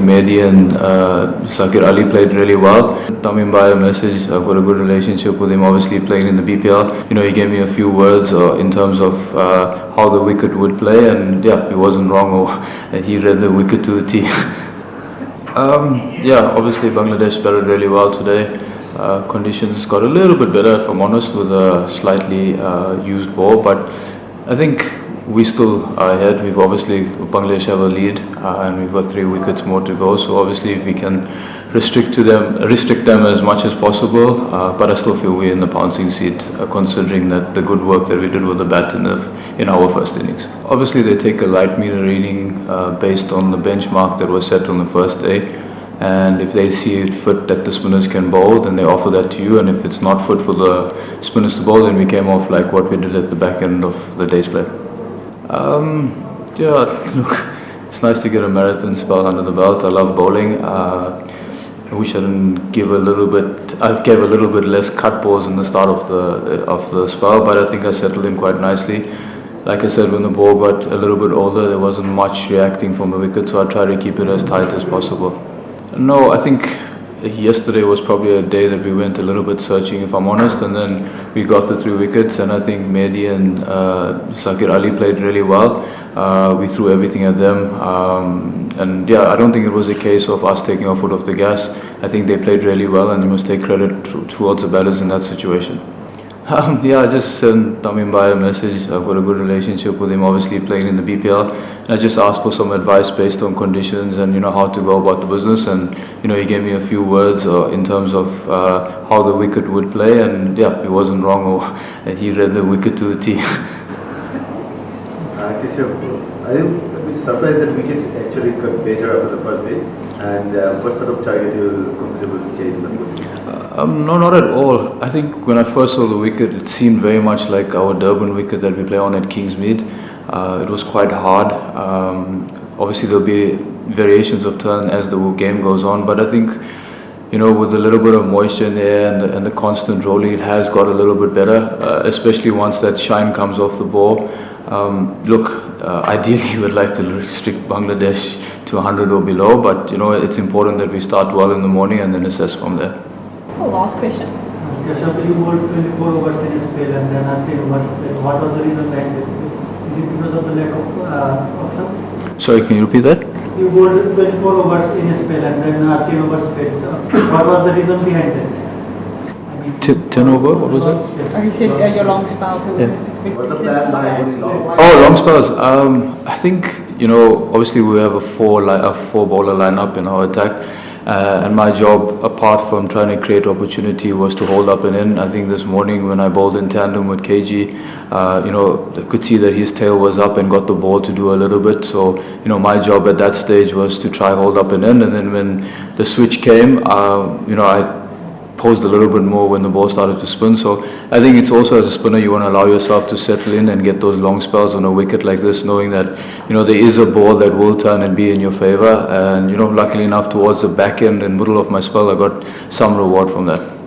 Mehdi and Zakir Ali played really well. Tamim by a message, I've got a good relationship with him, obviously playing in the BPL. He gave me a few words in terms of how the wicket would play, and yeah, he wasn't wrong, or he read the wicket to a T. Yeah, obviously Bangladesh batted really well today. Conditions got a little bit better, if I'm honest, with a slightly used ball, but I think we still are ahead. We've obviously, Bangladesh have a lead, and we've got 3 wickets more to go. So obviously, if we can restrict them as much as possible, but I still feel we're in the pouncing seat, considering that the good work that we did with the bat in our first innings. Obviously, they take a light meter reading based on the benchmark that was set on the first day. And if they see it fit that the spinners can bowl, then they offer that to you. And if it's not fit for the spinners to bowl, then we came off like what we did at the back end of the day's play. Yeah, look, it's nice to get a marathon spell under the belt. I love bowling. I wish I didn't give a little bit. I gave a little bit less cut balls in the start of the spell, but I think I settled in quite nicely. Like I said, when the ball got a little bit older, there wasn't much reacting from the wicket, so I tried to keep it as tight as possible. No, I think yesterday was probably a day that we went a little bit searching, if I'm honest, and then we got the 3 wickets, and I think Mehdi and Zakir Ali played really well. We threw everything at them, and yeah, I don't think it was a case of us taking our foot off the gas. I think they played really well, and you must take credit towards the batters in that situation. Yeah, I just sent Tamim by a message. I've got a good relationship with him, obviously playing in the BPL. And I just asked for some advice based on conditions and how to go about the business. And he gave me a few words in terms of how the wicket would play. And yeah, he wasn't wrong, or he read the wicket to a T. Keshav, are you a bit surprised that wicket actually got better after the first day? And what sort of target you comfortable to chase in the foot? No, not at all. I think when I first saw the wicket, it seemed very much like our Durban wicket that we play on at Kingsmead. It was quite hard. Obviously, there'll be variations of turn as the game goes on, but I think, with a little bit of moisture in the air and the constant rolling, it has got a little bit better, especially once that shine comes off the ball. Look, ideally, we would like to restrict Bangladesh to 100 or below, but it's important that we start well in the morning and then assess from there. Last question. Keshav, you bowled 24 overs in a spell and then 10 overs. What was the reason behind it? Is it because of the lack of options? Sorry, can you repeat that? You bowled 24 overs in a spell and then 10 overs spell. So what was the reason behind that? 10 over? What was it? Oh, you said your long spells. It was a specific reason. Oh, long spells. I think obviously we have a four bowler lineup in our attack. And my job, apart from trying to create opportunity, was to hold up and in. I think this morning when I bowled in tandem with KG, I could see that his tail was up and got the ball to do a little bit. So, my job at that stage was to try hold up and in. And then when the switch came, I posed a little bit more when the ball started to spin. So I think it's also, as a spinner, you want to allow yourself to settle in and get those long spells on a wicket like this, knowing that there is a ball that will turn and be in your favor. And luckily enough, towards the back end and middle of my spell, I got some reward from that.